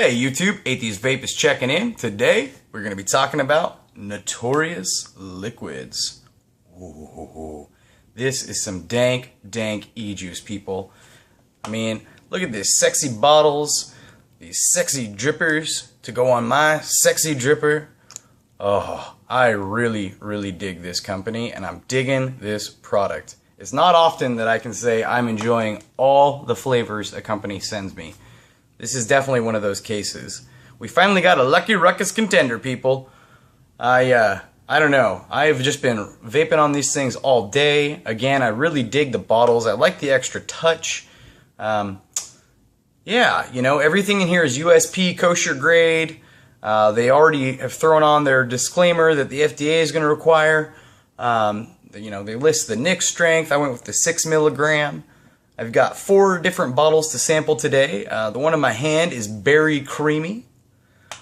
Hey YouTube, Atheist Vape is checking in. Today we're going to be talking about Notorious Liquids. Ooh, this is some dank E-Juice, people. I mean, look at this sexy bottles, these sexy drippers to go on my sexy dripper. Oh, I really dig this company and I'm digging this product. It's not often that I can say I'm enjoying all the flavors a company sends me. This is definitely one of those cases. We finally got a Lucky Ruckus contender, people. I don't know. I've just been vaping on these things all day. Again, I really dig the bottles. I like the extra touch. Yeah, you know, everything in here is USP kosher grade. They already have thrown on their disclaimer that the FDA is going to require. You know, they list the nic strength. I went with the 6 milligram. I've got 4 different bottles to sample today. The one in my hand is Berry Creamy.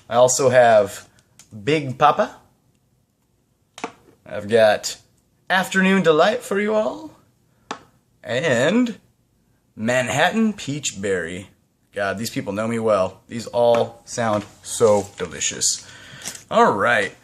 I also have Big Papa. I've got Afternoon Delight for you all. And Manhattan Peach Berry. God, these people know me well. These all sound so delicious. Alright.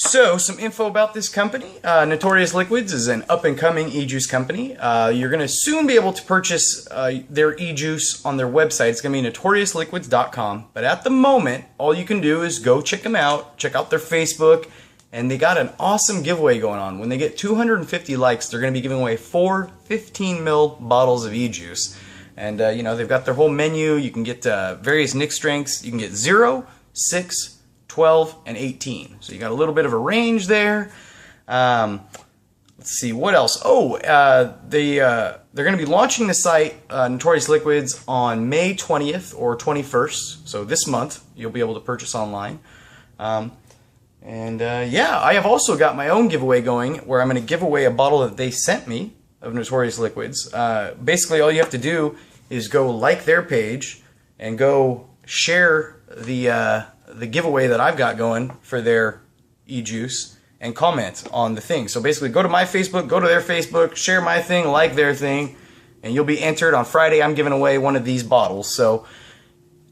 So, some info about this company. Notorious Liquids is an up-and-coming e-juice company. You're going to soon be able to purchase their e-juice on their website. It's going to be notoriousliquids.com. But at the moment, all you can do is go check them out. Check out their Facebook. And they got an awesome giveaway going on. When they get 250 likes, they're going to be giving away 4 15 ml bottles of e-juice. And, you know, they've got their whole menu. You can get various nic strengths. You can get 0, 6, 12, and 18. So you got a little bit of a range there. Let's see, what else? Oh, they're going to be launching the site, Notorious Liquids, on May 20th or 21st. So this month, you'll be able to purchase online. Yeah, I have also got my own giveaway going where I'm going to give away a bottle that they sent me of Notorious Liquids. Basically, all you have to do is go like their page and go share the giveaway that I've got going for their e-juice and comment on the thing. So basically go to my Facebook, go to their Facebook, share my thing, like their thing, and you'll be entered. On Friday I'm giving away one of these bottles. So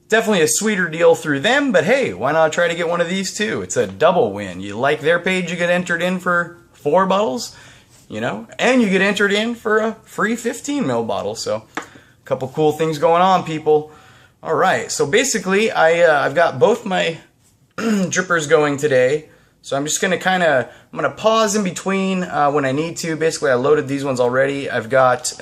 definitely a sweeter deal through them, but hey, why not try to get one of these too? It's a double win. You like their page, you get entered in for 4 bottles, you know, and you get entered in for a free 15 ml bottle. So a couple cool things going on, people. Alright, so basically I've got both my drippers going today. So I'm just going to I'm going to pause in between when I need to. Basically I loaded these ones already. I've got,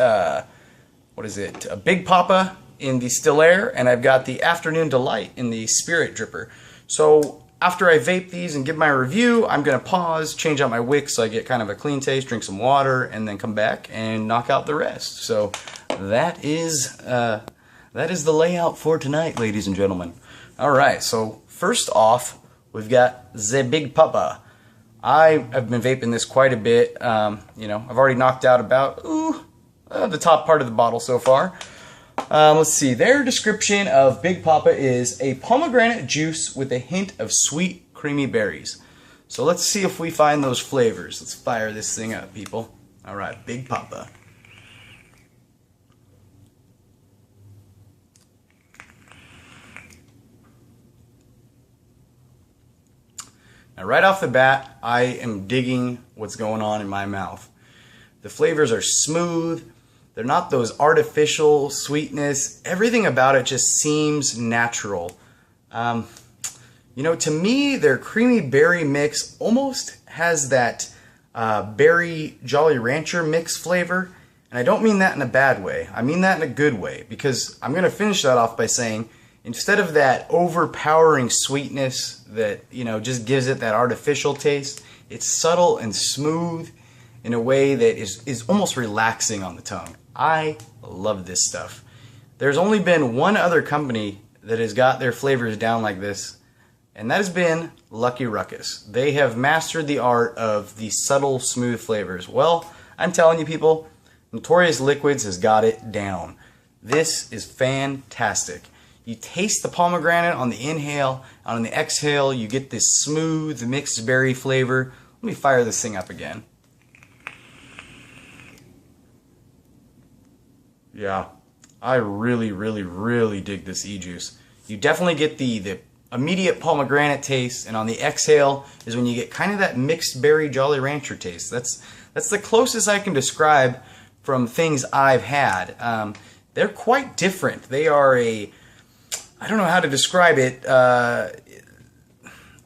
what is it, a Big Papa in the Still Air, and I've got the Afternoon Delight in the Spirit dripper. So after I vape these and give my review, I'm going to pause, change out my wick so I get kind of a clean taste, drink some water, and then come back and knock out the rest. So that is the layout for tonight, ladies and gentlemen. Alright, so first off, we've got the Big Papa. I've been vaping this quite a bit. You know, I've already knocked out about the top part of the bottle so far. Let's see, their description of Big Papa is a pomegranate juice with a hint of sweet, creamy berries. So let's see if we find those flavors. Let's fire this thing up, people. Alright, Big Papa. Now, right off the bat, I am digging what's going on in my mouth. The flavors are smooth. They're not those artificial sweetness. Everything about it just seems natural. You know, to me, their creamy berry mix almost has that berry Jolly Rancher mix flavor. And I don't mean that in a bad way. I mean that in a good way. Because I'm going to finish that off by saying, instead of that overpowering sweetness that, you know, just gives it that artificial taste, it's subtle and smooth in a way that is almost relaxing on the tongue. I love this stuff. There's only been one other company that has got their flavors down like this, and that has been Lucky Ruckus. They have mastered the art of the subtle, smooth flavors. Well, I'm telling you people, Notorious Liquids has got it down. This is fantastic. You taste the pomegranate on the inhale, and on the exhale you get this smooth mixed berry flavor. Let me fire this thing up again. Yeah, I really dig this e-juice. you definitely get the immediate pomegranate taste, and on the exhale is when you get kind of that mixed berry Jolly Rancher taste. That's the closest I can describe from things I've had. They're quite different. They are I don't know how to describe it.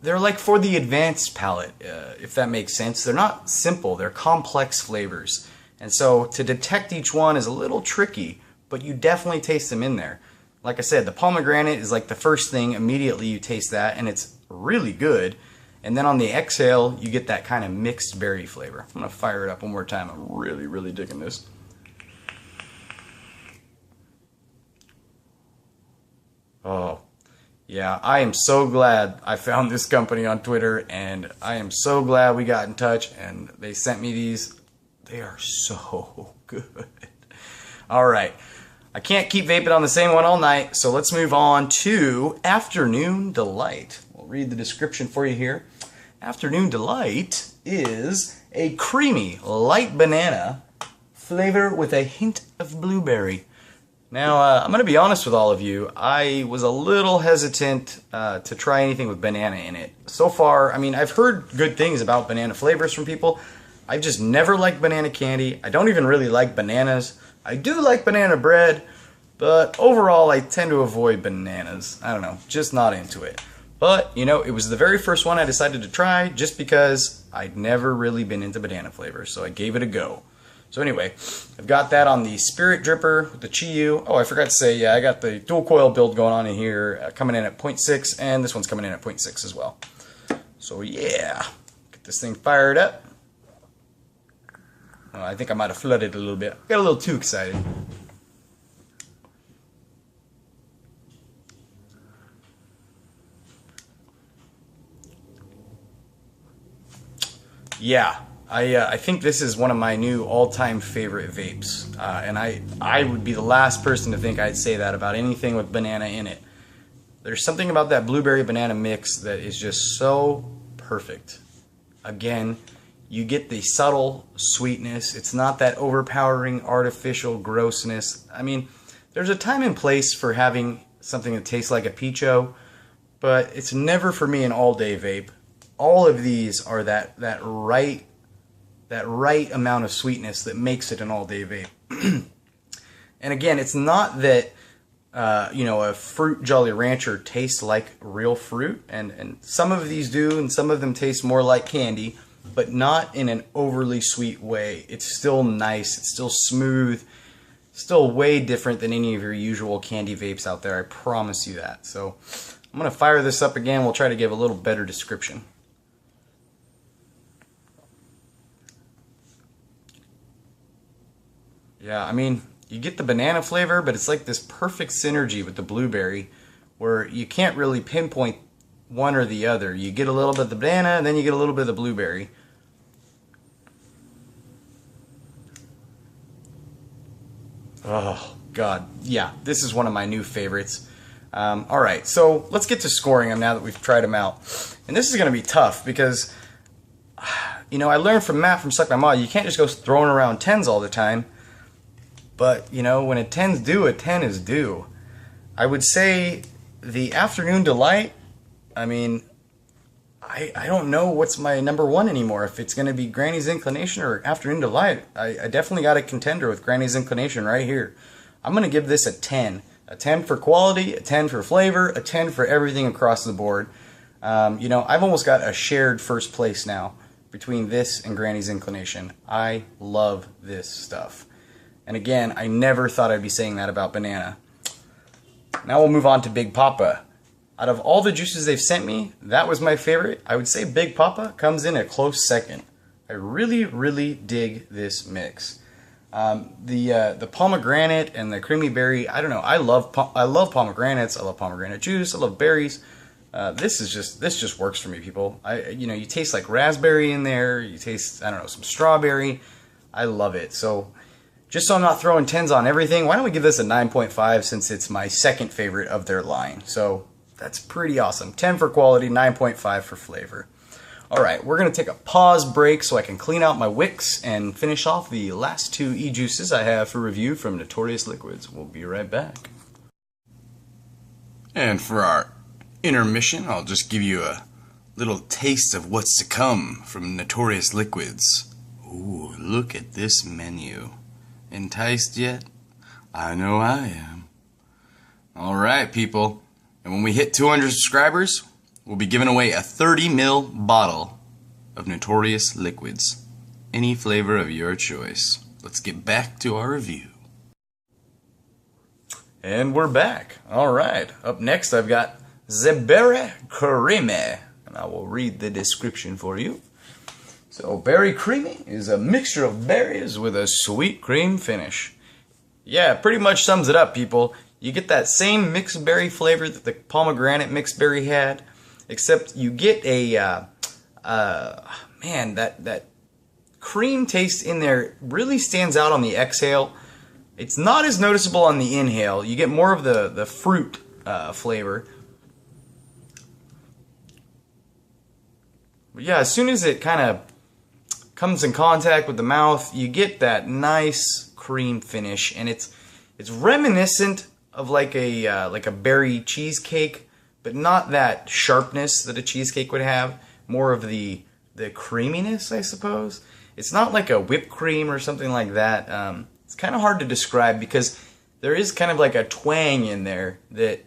They're like for the advanced palate, if that makes sense. They're not simple, they're complex flavors. And so to detect each one is a little tricky, but you definitely taste them in there. Like I said, the pomegranate is like the first thing, immediately you taste that, and it's really good. And then on the exhale, you get that kind of mixed berry flavor. I'm gonna fire it up one more time. I'm really, really digging this. Oh. Yeah, I am so glad I found this company on Twitter, and I am so glad we got in touch and they sent me these. They are so good. All right, I can't keep vaping on the same one all night, so let's move on to Afternoon Delight. We'll read the description for you here. Afternoon Delight is a creamy, light banana flavor with a hint of blueberry. Now, I'm going to be honest with all of you. I was a little hesitant to try anything with banana in it. So far, I mean, I've heard good things about banana flavors from people. I've just never liked banana candy. I don't even really like bananas. I do like banana bread, but overall, I tend to avoid bananas. I don't know, just not into it. But, you know, it was the very first one I decided to try just because I'd never really been into banana flavors, so I gave it a go. So anyway, I've got that on the Spirit Dripper with the Chiyu. Oh, I forgot to say, yeah, I got the dual coil build going on in here, coming in at 0.6, and this one's coming in at 0.6 as well. So yeah, get this thing fired up. Oh, I think I might have flooded a little bit. Got a little too excited. Yeah. I think this is one of my new all-time favorite vapes, and I would be the last person to think I'd say that about anything with banana in it. There's something about that blueberry banana mix that is just so perfect. Again, you get the subtle sweetness. It's not that overpowering artificial grossness. I mean, there's a time and place for having something that tastes like a Picho, but it's never for me an all-day vape. All of these are that right amount of sweetness that makes it an all-day vape. And again, it's not that you know, a fruit Jolly Rancher tastes like real fruit, and some of these do, and some of them taste more like candy, but not in an overly sweet way. It's still nice, it's still smooth, still way different than any of your usual candy vapes out there, I promise you that. So I'm gonna fire this up again. We'll try to give a little better description. Yeah, I mean, you get the banana flavor, but it's like this perfect synergy with the blueberry where you can't really pinpoint one or the other. You get a little bit of the banana, and then you get a little bit of the blueberry. Oh, God. Yeah, this is one of my new favorites. Alright, so let's get to scoring them now that we've tried them out. And this is going to be tough because, you know, I learned from Matt from Suck My Mod, you can't just go throwing around 10s all the time. But, you know, when a 10's due, a 10 is due. I would say the Afternoon Delight, I mean, I don't know what's my number one anymore. If it's going to be Granny's Inclination or Afternoon Delight, I definitely got a contender with Granny's Inclination right here. I'm going to give this a 10. A 10 for quality, a 10 for flavor, a 10 for everything across the board. You know, I've almost got a shared first place now between this and Granny's Inclination. I love this stuff. And again, I never thought I'd be saying that about banana. Now we'll move on to Big Papa. Out of all the juices they've sent me, that was my favorite. I would say Big Papa comes in a close second. I really, really dig this mix. The pomegranate and the creamy berry, I don't know. I love pomegranates. I love pomegranate juice. I love berries. This just works for me, people. You know, you taste like raspberry in there. You taste, I don't know, some strawberry. I love it. So just so I'm not throwing 10s on everything, why don't we give this a 9.5 since it's my second favorite of their line. So that's pretty awesome. 10 for quality, 9.5 for flavor. Alright, we're going to take a pause break so I can clean out my wicks and finish off the last two e-juices I have for review from Notorious Liquids. We'll be right back. And for our intermission, I'll just give you a little taste of what's to come from Notorious Liquids. Ooh, look at this menu. Enticed yet? I know I am. Alright, people. And when we hit 200 subscribers, we'll be giving away a 30 ml bottle of Notorious Liquids. Any flavor of your choice. Let's get back to our review. And we're back. Alright, up next I've got the Berry Creamy. And I will read the description for you. So, Berry Creamy is a mixture of berries with a sweet cream finish. Yeah, pretty much sums it up, people. You get that same mixed berry flavor that the pomegranate mixed berry had, except you get a, man, that cream taste in there really stands out on the exhale. It's not as noticeable on the inhale. You get more of the fruit flavor. But yeah, as soon as it kind of comes in contact with the mouth, you get that nice cream finish, and it's reminiscent of like a berry cheesecake, but not that sharpness that a cheesecake would have. More of the creaminess, I suppose. It's not like a whipped cream or something like that. It's kind of hard to describe because there is kind of like a twang in there that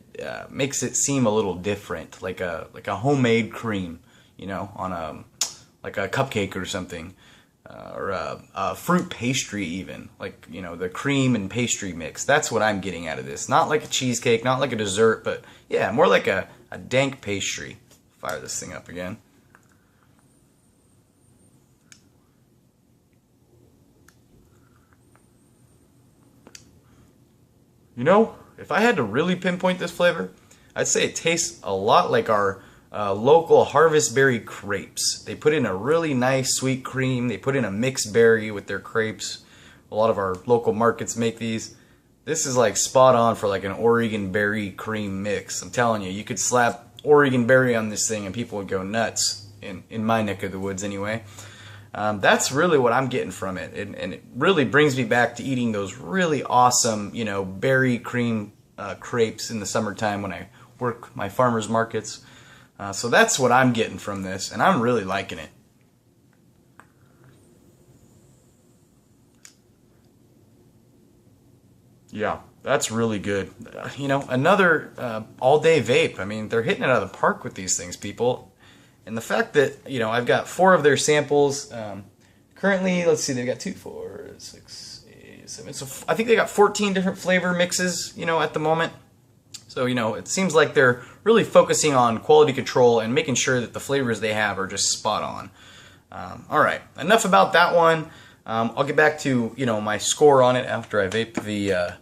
makes it seem a little different, like a homemade cream, you know, on like a cupcake or something, or a fruit pastry even, like, you know, the cream and pastry mix. That's what I'm getting out of this. Not like a cheesecake, not like a dessert, but yeah, more like a dank pastry. Fire this thing up again. You know, if I had to really pinpoint this flavor, I'd say it tastes a lot like our local harvest berry crepes. They put in a really nice sweet cream. They put in a mixed berry with their crepes. A lot of our local markets make these. This is like spot on for like an Oregon berry cream mix. I'm telling you, you could slap Oregon berry on this thing and people would go nuts, in my neck of the woods anyway. That's really what I'm getting from it, and it really brings me back to eating those really awesome, you know, berry cream crepes in the summertime when I work my farmers markets. So that's what I'm getting from this, and I'm really liking it. Yeah, that's really good. You know, another all-day vape. I mean, they're hitting it out of the park with these things, people. And the fact that, you know, I've got 4 of their samples. Currently, let's see, they've got 2, 4, 6, 8, 7. So I think they got 14 different flavor mixes, you know, at the moment. So, you know, it seems like they're really focusing on quality control and making sure that the flavors they have are just spot on. All right, enough about that one. I'll get back to, you know, my score on it after I vape. The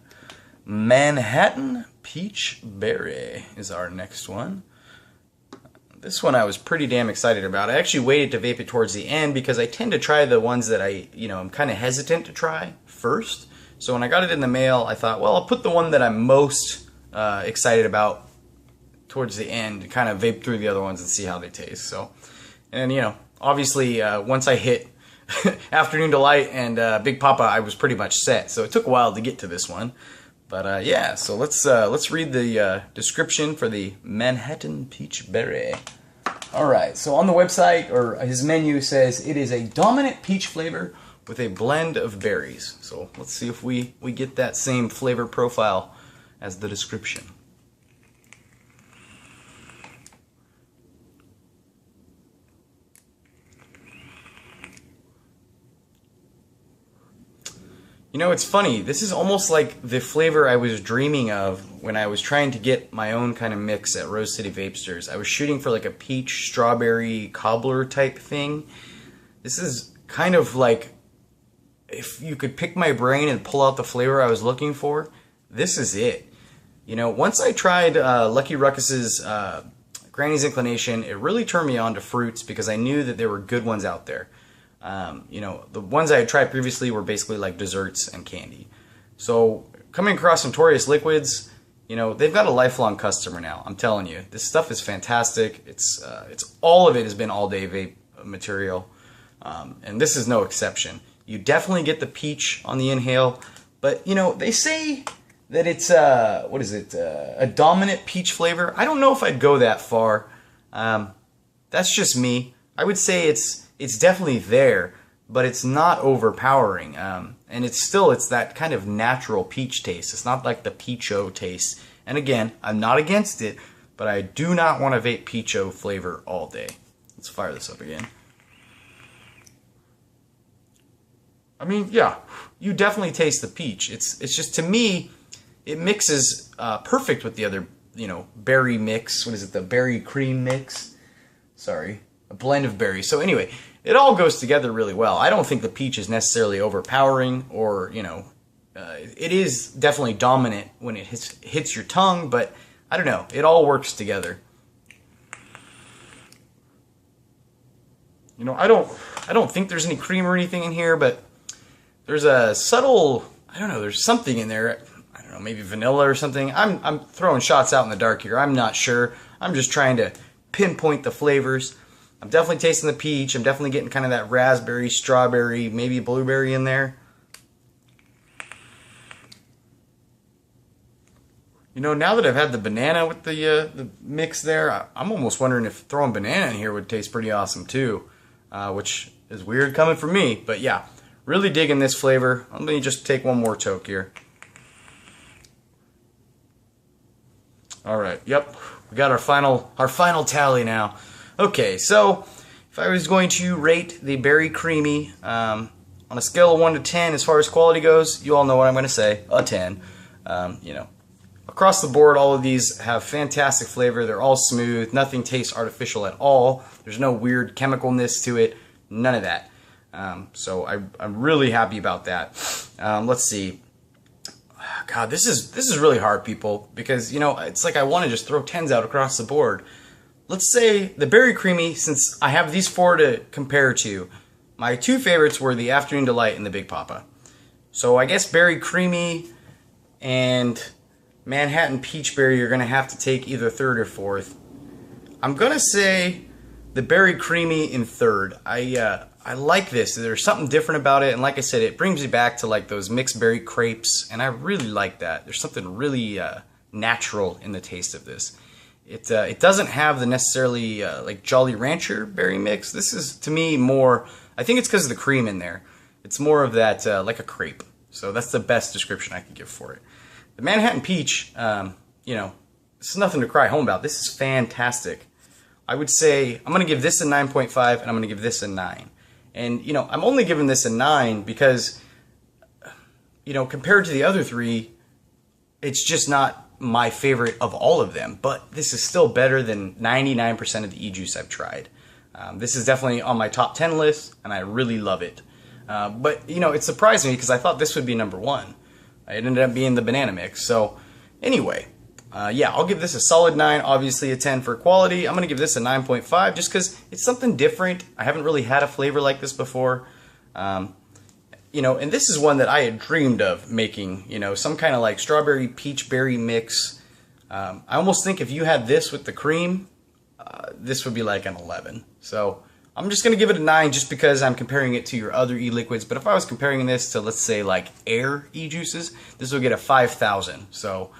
Manhattan Peach Berry is our next one. This one I was pretty damn excited about. I actually waited to vape it towards the end because I tend to try the ones that I'm kind of hesitant to try first. So when I got it in the mail, I thought, well, I'll put the one that I'm most excited about towards the end, and kind of vape through the other ones and see how they taste. So, and you know, obviously once I hit Afternoon Delight and Big Papa, I was pretty much set. So it took a while to get to this one. But yeah, so let's read the description for the Manhattan Peach Berry. Alright, so on the website, or his menu says, it is a dominant peach flavor with a blend of berries. So let's see if we get that same flavor profile as the description. You know, it's funny. This is almost like the flavor I was dreaming of when I was trying to get my own kind of mix at Rose City Vapesters. I was shooting for like a peach strawberry cobbler type thing. This is kind of like if you could pick my brain and pull out the flavor I was looking for, this is it. You know, once I tried Lucky Ruckus's Granny's Inclination, it really turned me on to fruits because I knew that there were good ones out there. You know, the ones I had tried previously were basically like desserts and candy. So coming across Notorious Liquids, you know, they've got a lifelong customer now. I'm telling you, this stuff is fantastic. It's all of it has been all day vape material, and this is no exception. You definitely get the peach on the inhale, but you know, they say that it's what is it? A dominant peach flavor. I don't know if I'd go that far. That's just me. I would say it's definitely there, but it's not overpowering. And it's that kind of natural peach taste. It's not like the peach-o taste. And again, I'm not against it, but I do not want to vape peach-o flavor all day. Let's fire this up again. I mean, yeah, you definitely taste the peach. It's just, to me, it mixes perfect with the other, berry mix. What is it? The berry cream mix? Sorry, a blend of berries. So anyway, it all goes together really well. I don't think the peach is necessarily overpowering, or it is definitely dominant when it hits your tongue. But I don't know. It all works together. I don't think there's any cream or anything in here, but there's a subtle, I don't know, there's something in there. I don't know, maybe vanilla or something. I'm throwing shots out in the dark here. I'm not sure. I'm just trying to pinpoint the flavors. I'm definitely tasting the peach. I'm definitely getting kind of that raspberry, strawberry, maybe blueberry in there. Now that I've had the banana with the mix there, I'm almost wondering if throwing banana in here would taste pretty awesome too, which is weird coming from me. But yeah, really digging this flavor. Let me just take one more toke here. All right, yep, we got our final tally now. Okay, so if I was going to rate the Berry Creamy on a scale of 1 to 10 as far as quality goes, you all know what I'm going to say, a 10. Across the board, all of these have fantastic flavor. They're all smooth. Nothing tastes artificial at all. There's no weird chemicalness to it. None of that. So I'm really happy about that. Let's see. God, this is really hard, people, because it's like I want to just throw 10s out across the board. Let's say the Berry Creamy, since I have these 4 to compare to, my 2 favorites were the Afternoon Delight and the Big Papa. So I guess Berry Creamy and Manhattan Peach Berry are going to have to take either 3rd or 4th. I'm going to say the Berry Creamy in 3rd. I like this. There's something different about it, and like I said, it brings me back to like those mixed berry crepes, and I really like that. There's something really natural in the taste of this. It doesn't have the necessarily like Jolly Rancher berry mix. This is, to me, more, I think it's because of the cream in there. It's more of that like a crepe. So that's the best description I can give for it. The Manhattan Peach, this is nothing to cry home about. This is fantastic. I would say I'm going to give this a 9.5, and I'm going to give this a 9. And, I'm only giving this a 9 because, compared to the other 3, it's just not my favorite of all of them. But this is still better than 99% of the E-Juice I've tried. This is definitely on my top 10 list, and I really love it. But, it surprised me because I thought this would be number 1. It ended up being the banana mix. So, anyway, yeah, I'll give this a solid 9, obviously a 10 for quality. I'm going to give this a 9.5 just because it's something different. I haven't really had a flavor like this before. And this is one that I had dreamed of making, some kind of like strawberry peach berry mix. I almost think if you had this with the cream, this would be like an 11. So I'm just going to give it a 9 just because I'm comparing it to your other e-liquids. But if I was comparing this to, let's say, like Air e-juices, this would get a 5,000. So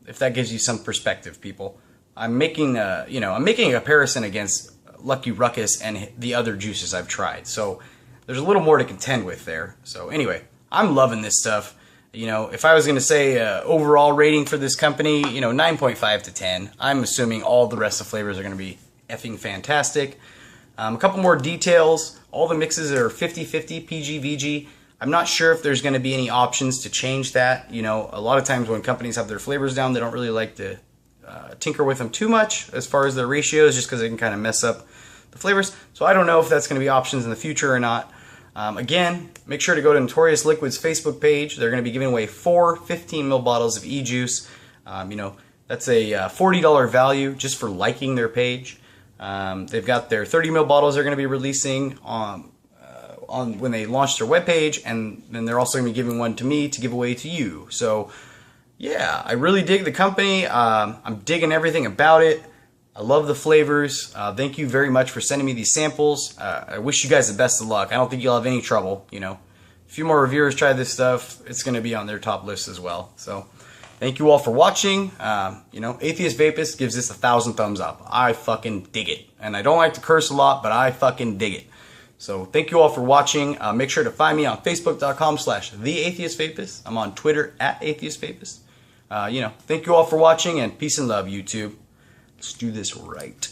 if that gives you some perspective, people. I'm making a comparison against Lucky Ruckus and the other juices I've tried. So there's a little more to contend with there. So anyway, I'm loving this stuff. If I was going to say overall rating for this company, 9.5 to 10. I'm assuming all the rest of the flavors are going to be effing fantastic. A couple more details. All the mixes are 50-50 PG-VG. I'm not sure if there's going to be any options to change that. A lot of times when companies have their flavors down, they don't really like to tinker with them too much as far as their ratios, just because they can kind of mess up the flavors. So I don't know if that's going to be options in the future or not. Again, make sure to go to Notorious Liquids Facebook page. They're going to be giving away 4 15ml bottles of e-juice. That's a $40 value just for liking their page. They've got their 30ml bottles they're going to be releasing on when they launch their webpage, and then they're also going to be giving one to me to give away to you. So, yeah, I really dig the company. I'm digging everything about it. I love the flavors. Thank you very much for sending me these samples. I wish you guys the best of luck. I don't think you'll have any trouble, a few more reviewers try this stuff, it's going to be on their top list as well. So thank you all for watching. You know, Atheist Vapist gives this 1,000 thumbs up. I fucking dig it. And I don't like to curse a lot, but I fucking dig it. So thank you all for watching. Make sure to find me on Facebook.com/TheAtheistVapist. I'm on Twitter @AtheistVapist. You know, thank you all for watching, and peace and love, YouTube. Let's do this right.